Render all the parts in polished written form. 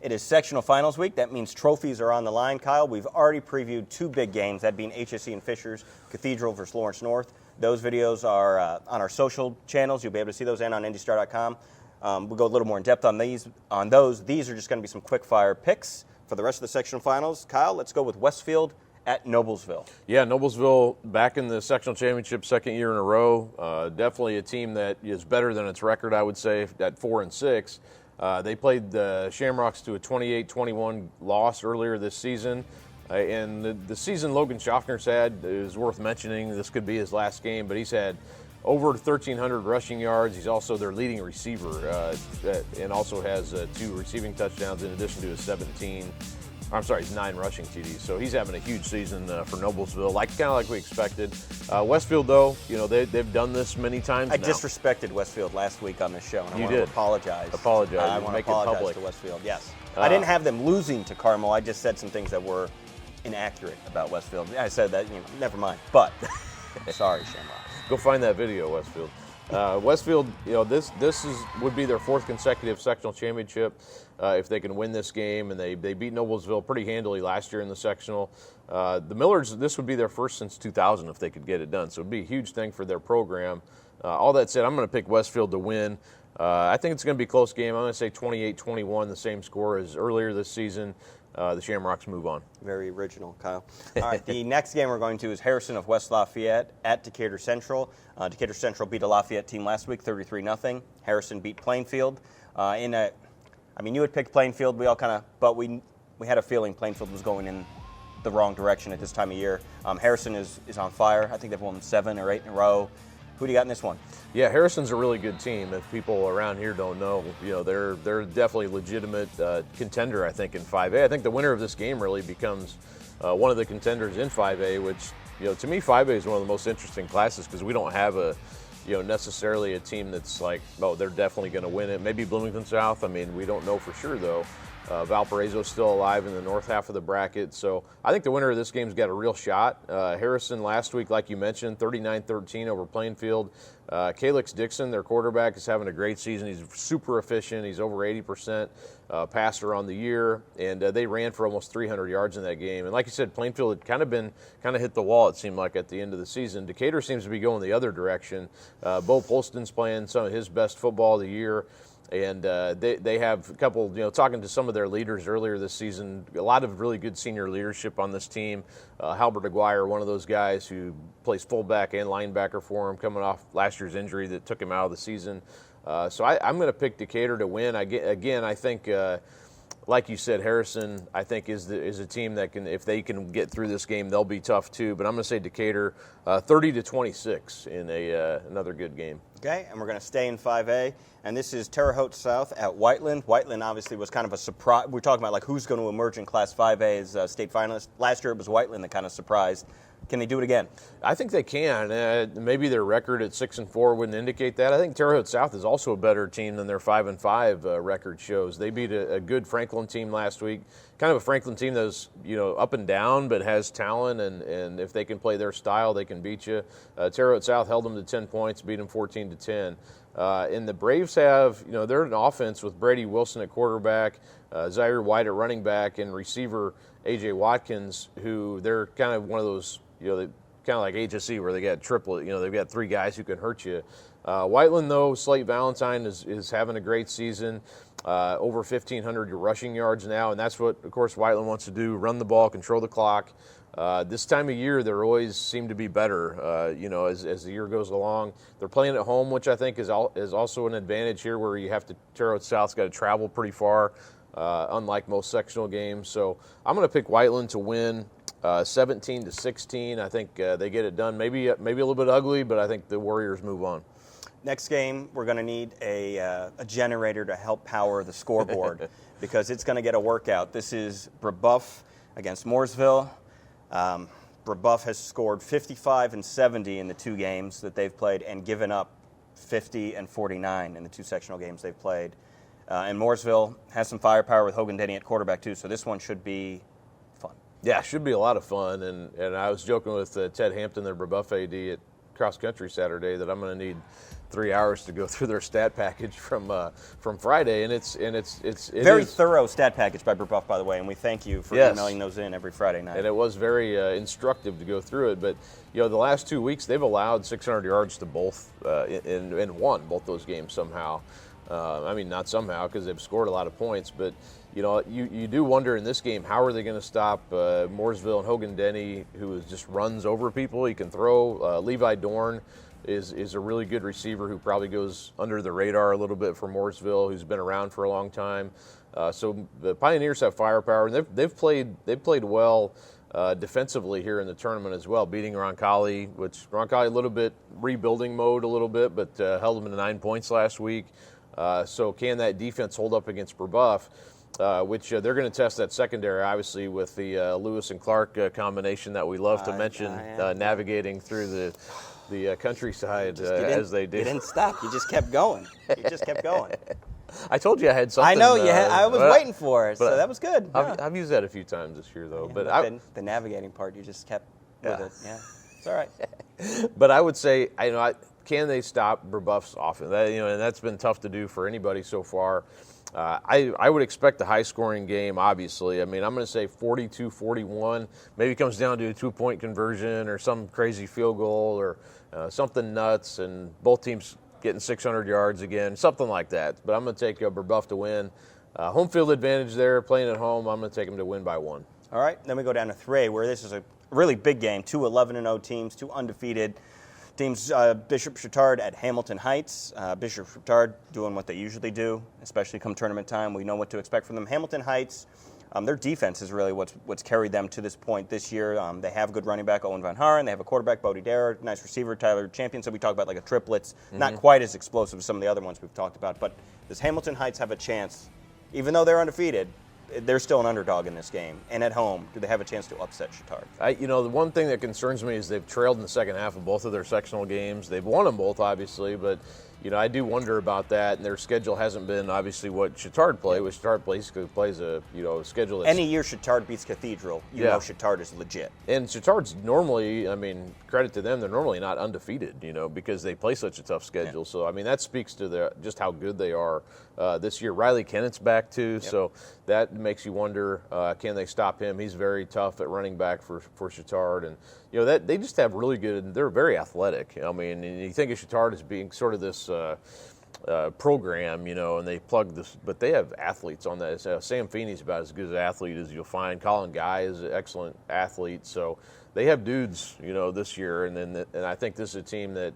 It is sectional finals week. That means trophies are on the line, Kyle. We've already previewed two big games, that being HSE and Fishers, Cathedral versus Lawrence North. Those videos are on our social channels. You'll be able to see those and on IndyStar.com. We'll go a little more in depth on those. These are just going to be some quick-fire picks for the rest of the sectional finals. Kyle, let's go with Westfield at Noblesville. Yeah, Noblesville back in the sectional championship, second year in a row. Definitely a team that is better than its record, I would say, at 4-6. They played the Shamrocks to a 28-21 loss earlier this season. And the season Logan Schaffner's had is worth mentioning. This could be his last game, but he's had over 1,300 rushing yards. He's also their leading receiver and also has 2 receiving touchdowns in addition to his 9 rushing TDs. So he's having a huge season for Noblesville, kind of like we expected. Westfield, though, they've done this many times I now. disrespected Westfield last week on this show, and I want to apologize. I want to apologize to Westfield, yes. I didn't have them losing to Carmel. I just said some things that were inaccurate about Westfield. I said that, never mind. But, sorry, Shamrock. Go find that video, Westfield. Westfield, this would be their 4th consecutive sectional championship if they can win this game, and they beat Noblesville pretty handily last year in the sectional. The Millards, this would be their first since 2000 if they could get it done, so it would be a huge thing for their program. All that said, I'm going to pick Westfield to win. I think it's going to be a close game. I'm going to say 28-21, the same score as earlier this season. The Shamrocks move on. Very original, Kyle. All right, the next game we're going to is Harrison of West Lafayette at Decatur Central. Decatur Central beat a Lafayette team last week, 33-0. Harrison beat Plainfield. You had picked Plainfield. But we had a feeling Plainfield was going in the wrong direction at this time of year. Harrison is on fire. I think they've won 7 or 8 in a row. Who do you got in this one? Yeah, Harrison's a really good team. If people around here don't know, they're definitely a legitimate contender, I think, in 5A. I think the winner of this game really becomes one of the contenders in 5A, which, to me, 5A is one of the most interesting classes because we don't have necessarily a team that's like, they're definitely going to win it. Maybe Bloomington South. We don't know for sure, though. Valparaiso's still alive in the north half of the bracket. So I think the winner of this game's got a real shot. Harrison last week, like you mentioned, 39-13 over Plainfield. Calix Dixon, their quarterback, is having a great season. He's super efficient. He's over 80% passer on the year, and they ran for almost 300 yards in that game. And like you said, Plainfield had kind of hit the wall, it seemed like, at the end of the season. Decatur seems to be going the other direction. Bo Polston's playing some of his best football of the year. And they have a couple, talking to some of their leaders earlier this season, a lot of really good senior leadership on this team. Halbert Aguirre, one of those guys who plays fullback and linebacker for him, coming off last year's injury that took him out of the season. So I'm going to pick Decatur to win. I think, like you said, Harrison, I think, is a team that can, if they can get through this game, they'll be tough too. But I'm going to say Decatur 30-26 in another good game. Okay, and we're going to stay in 5A, and this is Terre Haute South at Whiteland. Whiteland obviously was kind of a surprise. We're talking about who's going to emerge in Class 5A as state finalist. Last year it was Whiteland that kind of surprised. Can they do it again? I think they can. Maybe their record at 6-4 wouldn't indicate that. I think Terre Haute South is also a better team than their 5-5 record shows. They beat a good Franklin team last week. Kind of a Franklin team that's up and down, but has talent, and if they can play their style, they can beat you. Terre Haute South held them to 10 points, beat them 14-10. And the Braves have, they're an offense with Brady Wilson at quarterback, Zaire White at running back, and receiver A.J. Watkins, who they're kind of one of those, kind of like HSE where they got triplet, they've got 3 guys who can hurt you. Whiteland, though, Slate Valentine is having a great season, over 1,500 rushing yards now, and that's what, of course, Whiteland wants to do, run the ball, control the clock. This time of year, they always seem to be better, as the year goes along. They're playing at home, which I think is also an advantage here where you have to, Terre Haute South's got to travel pretty far, unlike most sectional games. So I'm going to pick Whiteland to win 17-16. I think they get it done. Maybe a little bit ugly, but I think the Warriors move on. Next game, we're going to need a generator to help power the scoreboard because it's going to get a workout. This is Brebeuf against Mooresville. Brebeuf has scored 55 and 70 in the 2 games that they've played and given up 50 and 49 in the 2 sectional games they've played. And Mooresville has some firepower with Hogan Denny at quarterback too, so this one should be fun. Yeah, it should be a lot of fun. And I was joking with Ted Hampton, their Brebeuf AD, at cross country Saturday that I'm going to need 3 hours to go through their stat package from Friday, and it's very thorough stat package by Brebuff, by the way, and we thank you for emailing those in every Friday night. And it was very instructive to go through it. But the last 2 weeks they've allowed 600 yards to both and won both those games somehow. I mean, not somehow because they've scored a lot of points, but you do wonder in this game, how are they going to stop Mooresville and Hogan Denny, who just runs over people? He can throw. Levi Dorn is a really good receiver who probably goes under the radar a little bit for Mooresville, who's been around for a long time. So the Pioneers have firepower, and they've played well defensively here in the tournament as well, beating Roncalli, which Roncalli a little bit rebuilding mode a little bit, but held them to 9 points last week. So can that defense hold up against Brebuff? Which they're going to test that secondary, obviously, with the Lewis and Clark combination that we love to mention, navigating through the countryside as they did. You didn't stop. You just kept going. I told you I had something. I know you had. I was waiting for it, so that was good. I've used that a few times this year, though. Yeah, but the navigating part, you just kept with it. Yeah, it's all right. But I would say, can they stop Brebuff's offense? And that's been tough to do for anybody so far. I would expect a high-scoring game, obviously. I mean, I'm going to say 42-41. Maybe it comes down to a 2-point conversion or some crazy field goal or something nuts, and both teams getting 600 yards again, something like that. But I'm going to take Brebuff to win. Home field advantage there, playing at home. I'm going to take them to win by 1. All right, then we go down to 3A, where this is a really big game. 2 11-0 teams, 2 undefeated teams. Bishop Chatard at Hamilton Heights. Bishop Chatard doing what they usually do, especially come tournament time. We know what to expect from them. Hamilton Heights, their defense is really what's carried them to this point this year. They have a good running back, Owen Van Haren. They have a quarterback, Bodie Dare, nice receiver, Tyler Champion. So we talk about like a triplets. Not quite as explosive as some of the other ones we've talked about. But does Hamilton Heights have a chance, even though they're undefeated, they're still an underdog in this game, and at home, do they have a chance to upset Chatard? The one thing that concerns me is they've trailed in the second half of both of their sectional games. They've won them both, obviously, but I do wonder about that. And their schedule hasn't been obviously what Chatard play. Which Chatard basically plays a schedule. That's, any year Chatard beats Cathedral, you know Chatard is legit. And Chatard's normally, credit to them, they're normally not undefeated, because they play such a tough schedule. Yeah. So that speaks to just how good they are this year. Riley Kennett's back too, so that makes you wonder, can they stop him? He's very tough at running back for Chatard, and that they just have really good. They're very athletic. And you think of Chatard as being sort of this program, and they plug this, but they have athletes on that. Sam Feeney's about as good an athlete as you'll find. Colin Guy is an excellent athlete, so they have dudes, this year, and I think this is a team that.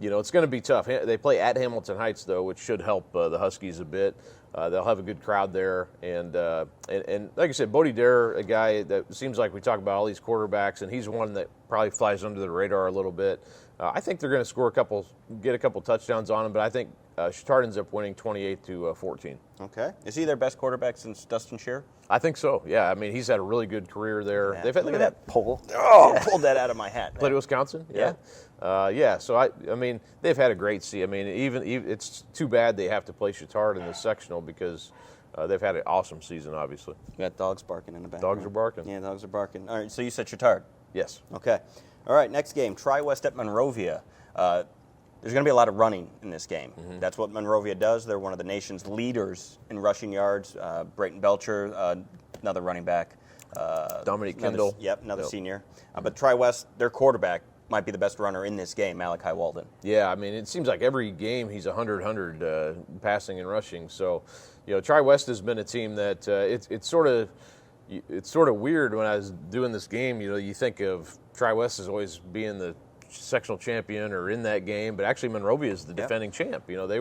It's going to be tough. They play at Hamilton Heights, though, which should help the Huskies a bit. They'll have a good crowd there. And like I said, Bodie Dare, a guy that seems like we talk about all these quarterbacks, and he's one that probably flies under the radar a little bit. I think they're going to get a couple touchdowns on him, but I think Chatard ends up winning 28-14. Okay. Is he their best quarterback since Dustin Shear? I think so, yeah. He's had a really good career there. Yeah. Look at that pole. Oh, pulled that out of my hat. Played at Wisconsin? Yeah. So they've had a great season. Even it's too bad they have to play Chatard in the sectional because they've had an awesome season, obviously. We got dogs barking in the background. Dogs are barking. Yeah, dogs are barking. All right, so you said Chatard? Yes. Okay. All right, next game, Tri-West at Monrovia. There's going to be a lot of running in this game. Mm-hmm. That's what Monrovia does. They're one of the nation's leaders in rushing yards. Brayton Belcher, another running back. Dominique Kendall. Another senior. But Tri-West, their quarterback, might be the best runner in this game, Malachi Walden. Yeah, it seems like every game he's 100 passing and rushing. So, Tri-West has been a team that it's sort of weird when I was doing this game. You think of Tri-West as always being the sectional champion or in that game, but actually Monrovia is the defending champ. They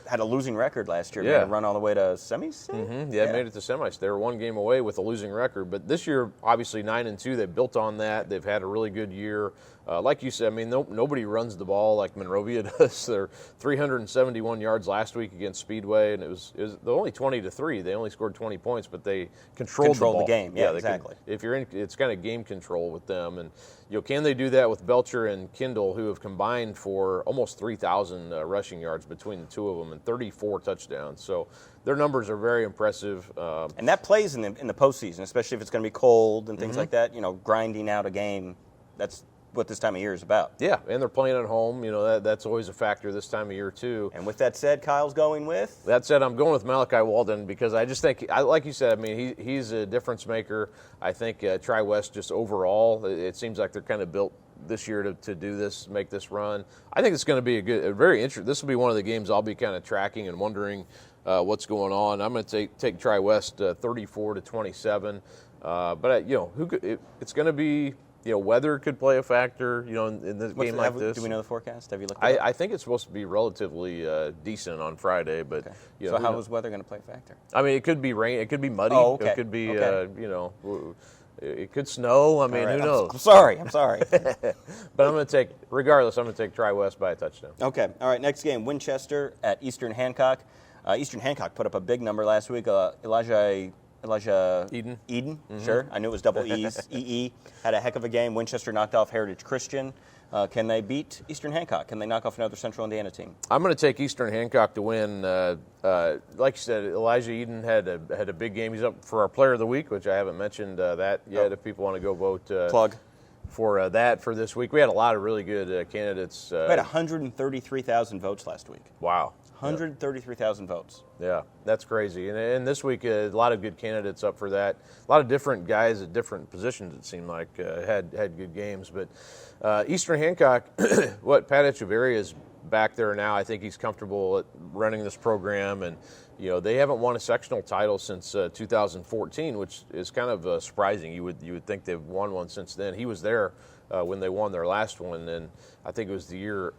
had a losing record last year. Made a run all the way to semis. Mm-hmm. Yeah, made it to semis. They were one game away with a losing record, but this year obviously 9-2. They built on that. They've had a really good year. Like you said, nobody runs the ball like Monrovia does. They're 371 yards last week against Speedway, and it was only 20-3. They only scored 20 points, but they controlled the game. Yeah, exactly. It's kind of game control with them, and can they do that with Belcher and Kendall, who have combined for almost 3,000 rushing yards between the two of them and 34 touchdowns? So their numbers are very impressive. And that plays in the postseason, especially if it's going to be cold and things like that. Grinding out a game, that's what this time of year is about. Yeah, and they're playing at home. You know, that's always a factor this time of year too. And with that said, Kyle's going with? That said, I'm going with Malachi Walden because I just think, like you said, I mean, he's a difference maker. I think Tri-West just overall, it seems like they're kind of built this year to do this, make this run. I think it's going to be very interesting. This will be one of the games I'll be kind of tracking and wondering what's going on. I'm going to take Tri-West 34-27. But it's going to be, weather could play a factor, in this game like this. Do we know the forecast? Have you looked at it? I think it's supposed to be relatively decent on Friday, but okay. So how is weather going to play a factor? I mean, it could be rain, it could be muddy, okay. It could be, it could snow. I mean, right. who knows? I'm sorry. But I'm going to take Tri-West by a touchdown. Okay. All right. Next game, Winchester at Eastern Hancock. Eastern Hancock put up a big number last week. Elijah Eden. Mm-hmm. Sure. I knew it was double E's. EE had a heck of a game. Winchester knocked off Heritage Christian. Can they beat Eastern Hancock? Can they knock off another Central Indiana team? I'm going to take Eastern Hancock to win. Like you said, Elijah Eden had a big game. He's up for our Player of the Week, which I haven't mentioned that yet. If people want to go vote, plug for that for this week. We had a lot of really good candidates. We had 133,000 votes last week. Wow. 133,000 votes. Yeah, that's crazy. And this week, a lot of good candidates up for that. A lot of different guys at different positions, it seemed like, had good games. But Eastern Hancock, Pat Echeverria is back there now. I think he's comfortable at running this program. And, they haven't won a sectional title since 2014, which is kind of surprising. You would think they've won one since then. He was there when they won their last one, and I think it was the year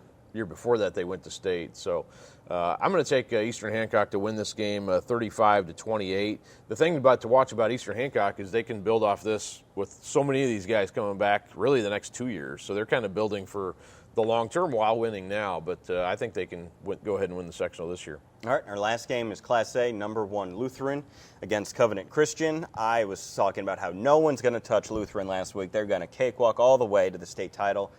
before that they went to state. So I'm going to take Eastern Hancock to win this game 35-28. The thing to watch about Eastern Hancock is they can build off this with so many of these guys coming back really the next 2 years. So they're kind of building for the long term while winning now. But I think they can go ahead and win the sectional this year. All right, our last game is Class A, number 1 Lutheran against Covenant Christian. I was talking about how no one's going to touch Lutheran last week. They're going to cakewalk all the way to the state title.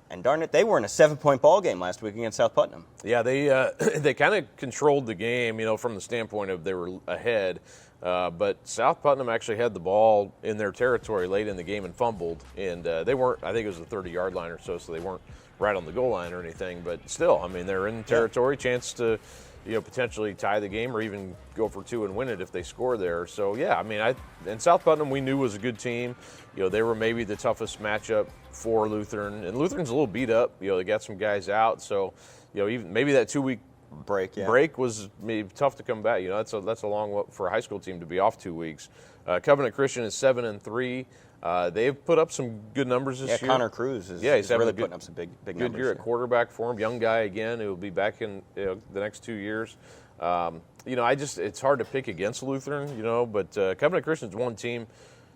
And darn it, they were in a 7-point ball game last week against South Putnam. Yeah, they kind of controlled the game, from the standpoint of they were ahead. But South Putnam actually had the ball in their territory late in the game and fumbled. And they weren't, I think it was the 30-yard line or so they weren't right on the goal line or anything. But still, they're in territory, chance to potentially tie the game or even go for 2 and win it if they score there. So, yeah, and South Putnam we knew was a good team. They were maybe the toughest matchup for Lutheran. And Lutheran's a little beat up. They got some guys out. So, even maybe that 2-week break was maybe tough to come back. That's a long for a high school team to be off 2 weeks. Covenant Christian is 7-3. They've put up some good numbers this year. Connor Cruz is really putting up some big numbers. Good year at quarterback for him. Young guy again who will be back in the next 2 years. It's hard to pick against Lutheran, but Covenant Christian's one team.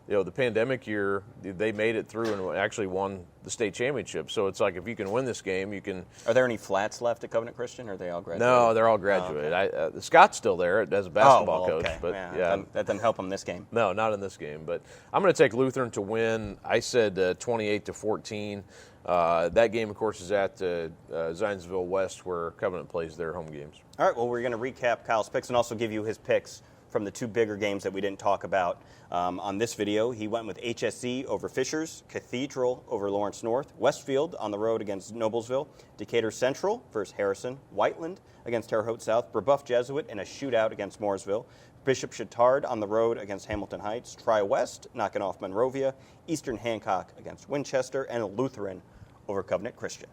The pandemic year, they made it through and actually won the state championship. So it's like if you can win this game, you can. Are there any flats left at Covenant Christian, or are they all graduated? No, they're all graduated. Oh, okay. Scott's still there as a basketball coach. Okay. But that doesn't help them this game. No, not in this game. But I'm going to take Lutheran to win. I said 28-14. That game, of course, is at Zionsville West, where Covenant plays their home games. All right, well, we're going to recap Kyle's picks and also give you his picks from the 2 bigger games that we didn't talk about on this video. He went with HSE over Fishers, Cathedral over Lawrence North, Westfield on the road against Noblesville, Decatur Central versus Harrison, Whiteland against Terre Haute South, Brebeuf Jesuit in a shootout against Mooresville, Bishop Chatard on the road against Hamilton Heights, Tri-West knocking off Monrovia, Eastern Hancock against Winchester, and Lutheran over Covenant Christian.